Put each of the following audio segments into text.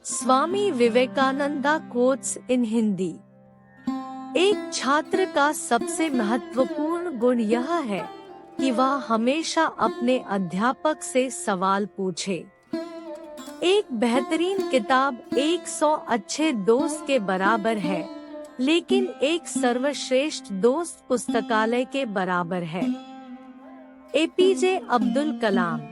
Swami Vivekananda quotes in Hindi. एक छात्र का सबसे महत्वपूर्ण गुण यह है कि वह हमेशा अपने अध्यापक से सवाल पूछे। एक बेहतरीन किताब 100 अच्छे दोस्त के बराबर है, लेकिन एक सर्वश्रेष्ठ दोस्त पुस्तकालय के बराबर है। एपीजे अब्दुल कलाम।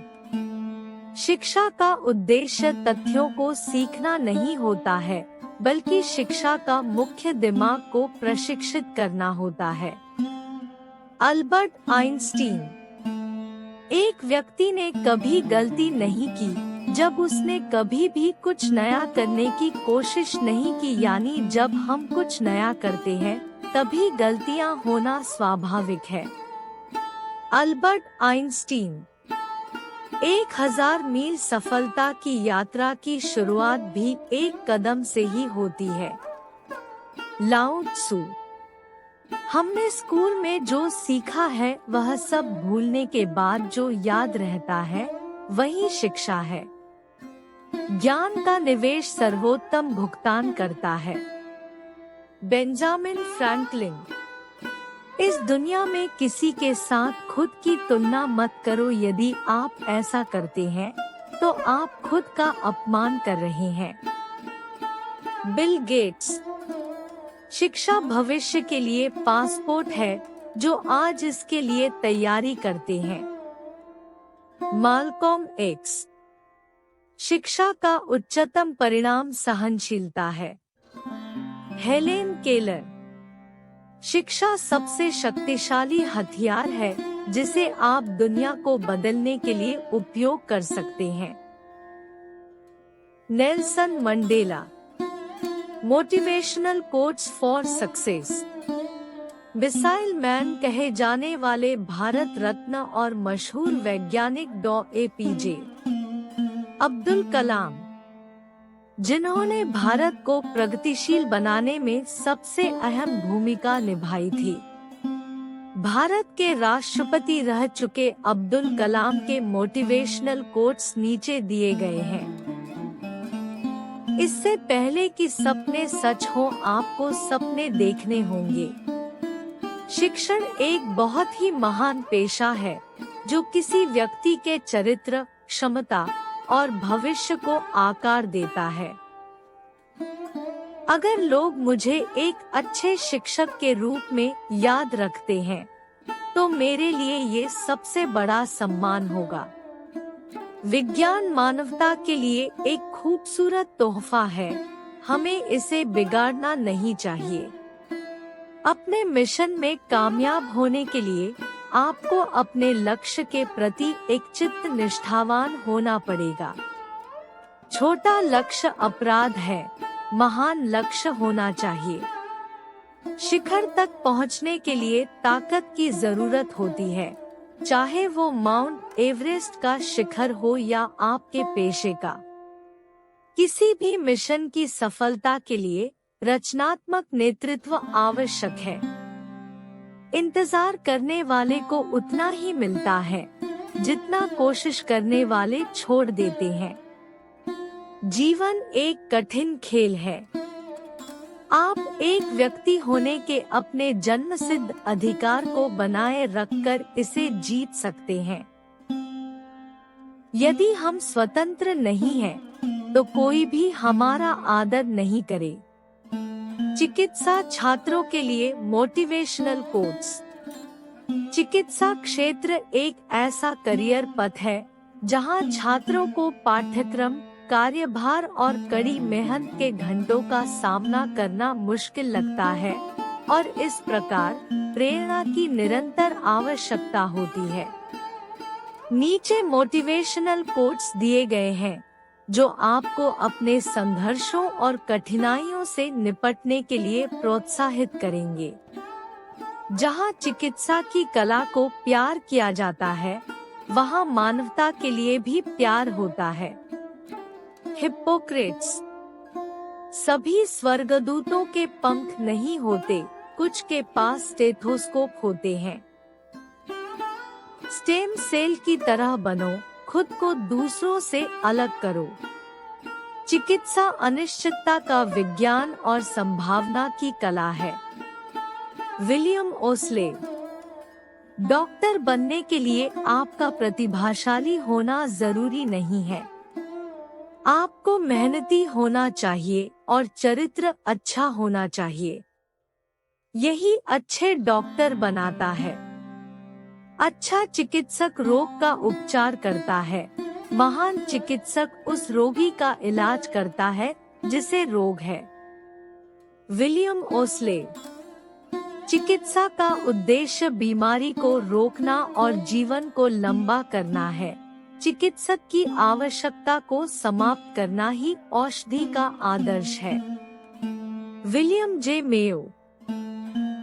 शिक्षा का उद्देश्य तथ्यों को सीखना नहीं होता है, बल्कि शिक्षा का मुख्य दिमाग को प्रशिक्षित करना होता है। Albert Einstein. एक व्यक्ति ने कभी गलती नहीं की जब उसने कभी भी कुछ नया करने की कोशिश नहीं की, यानी जब हम कुछ नया करते हैं तभी गलतियां होना स्वाभाविक है। Albert Einstein. 1000 मील सफलता की यात्रा की शुरुआत भी एक कदम से ही होती है। लाओ त्सु। हमने स्कूल में जो सीखा है वह सब भूलने के बाद जो याद रहता है वही शिक्षा है। ज्ञान का निवेश सर्वोत्तम भुगतान करता है। Benjamin Franklin. इस दुनिया में किसी के साथ खुद की तुलना मत करो, यदि आप ऐसा करते हैं तो आप खुद का अपमान कर रहे हैं। Bill Gates. शिक्षा भविष्य के लिए पासपोर्ट है जो आज इसके लिए तैयारी करते हैं। मालकॉम एक्स। शिक्षा का उच्चतम परिणाम सहनशीलता है। Helen Keller. शिक्षा सबसे शक्तिशाली हथियार है जिसे आप दुनिया को बदलने के लिए उपयोग कर सकते हैं। Nelson Mandela. Motivational quotes for success. Missile man कहे जाने वाले भारत रत्न और मशहूर वैज्ञानिक डॉ. एपीजे अब्दुल कलाम, जिन्होंने भारत को प्रगतिशील बनाने में सबसे अहम भूमिका निभाई थी। भारत के राष्ट्रपति रह चुके अब्दुल कलाम के मोटिवेशनल कोट्स नीचे दिए गए हैं। इससे पहले कि सपने सच हो, आपको सपने देखने होंगे। शिक्षण एक बहुत ही महान पेशा है जो किसी व्यक्ति के चरित्र, क्षमता और भविष्य को आकार देता है। अगर लोग मुझे एक अच्छे शिक्षक के रूप में याद रखते हैं तो मेरे लिए ये सबसे बड़ा सम्मान होगा। विज्ञान मानवता के लिए एक खूबसूरत तोहफा है, हमें इसे बिगाड़ना नहीं चाहिए। अपने मिशन में कामयाब होने के लिए आपको अपने लक्ष्य के प्रति एक चित्त निष्ठावान होना पड़ेगा। छोटा लक्ष्य अपराध है, महान लक्ष्य होना चाहिए। शिखर तक पहुंचने के लिए ताकत की जरूरत होती है, चाहे वो माउंट एवरेस्ट का शिखर हो या आपके पेशे का। किसी भी मिशन की सफलता के लिए रचनात्मक नेतृत्व आवश्यक है। इंतजार करने वाले को उतना ही मिलता है जितना कोशिश करने वाले छोड़ देते हैं। जीवन एक कठिन खेल है। आप एक व्यक्ति होने के अपने जन्मसिद्ध अधिकार को बनाए रखकर इसे जीत सकते हैं। यदि हम स्वतंत्र नहीं हैं, तो कोई भी हमारा आदर नहीं करे। चिकित्सा छात्रों के लिए मोटिवेशनल कोट्स। चिकित्सा क्षेत्र एक ऐसा करियर पथ है जहां छात्रों को पाठ्यक्रम, कार्यभार और कड़ी मेहनत के घंटों का सामना करना मुश्किल लगता है और इस प्रकार प्रेरणा की निरंतर आवश्यकता होती है। नीचे मोटिवेशनल कोट्स दिए गए हैं जो आपको अपने संघर्षों और कठिनाइयों से निपटने के लिए प्रोत्साहित करेंगे। जहां चिकित्सा की कला को प्यार किया जाता है, वहां मानवता के लिए भी प्यार होता है। हिप्पोक्रेट्स। सभी स्वर्गदूतों के पंख नहीं होते, कुछ के पास स्टेथोस्कोप होते हैं। स्टेम सेल की तरह बनो, खुद को दूसरों से अलग करो। चिकित्सा अनिश्चितता का विज्ञान और संभावना की कला है। विलियम ओस्ले। डॉक्टर बनने के लिए आपका प्रतिभाशाली होना जरूरी नहीं है। आपको मेहनती होना चाहिए और चरित्र अच्छा होना चाहिए। यही अच्छे डॉक्टर बनाता है। अच्छा चिकित्सक रोग का उपचार करता है। महान चिकित्सक उस रोगी का इलाज करता है जिसे रोग है। विलियम ओस्ले। चिकित्सा का उद्देश्य बीमारी को रोकना और जीवन को लंबा करना है। चिकित्सक की आवश्यकता को समाप्त करना ही औषधि का आदर्श है। William J Mayo.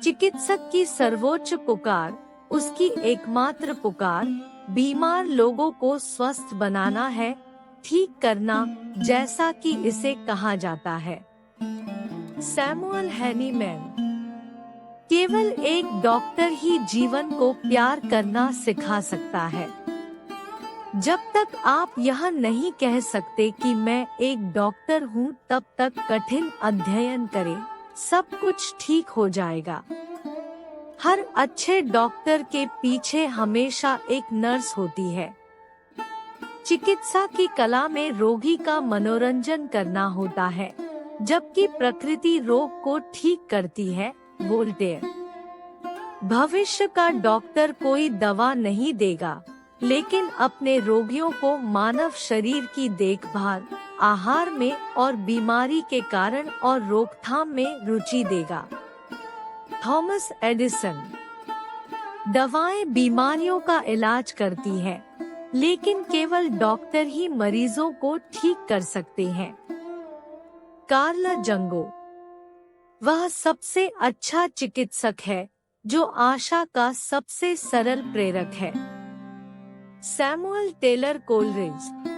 चिकित्सक की सर्वोच्च पुकार, उसकी एकमात्र पुकार, बीमार लोगों को स्वस्थ बनाना है, ठीक करना, जैसा कि इसे कहा जाता है। Samuel Hahnemann. केवल एक डॉक्टर ही जीवन को प्यार करना सिखा सकता है। जब तक आप यह नहीं कह सकते कि मैं एक डॉक्टर हूँ, तब तक कठिन अध्ययन करें, सब कुछ ठीक हो जाएगा। हर अच्छे डॉक्टर के पीछे हमेशा एक नर्स होती है। चिकित्सा की कला में रोगी का मनोरंजन करना होता है, जबकि प्रकृति रोग को ठीक करती है। वोल्टेयर। भविष्य का डॉक्टर कोई दवा नहीं देगा, लेकिन अपने रोगियों को मानव शरीर की देखभाल, आहार में और बीमारी के कारण और रोकथाम में रुचि देगा। Thomas Edison. दवाएं बीमारियों का इलाज करती हैं, लेकिन केवल डॉक्टर ही मरीजों को ठीक कर सकते हैं। कार्ल जंगो। वह सबसे अच्छा चिकित्सक है जो आशा का सबसे सरल प्रेरक है। Samuel Taylor Coleridge.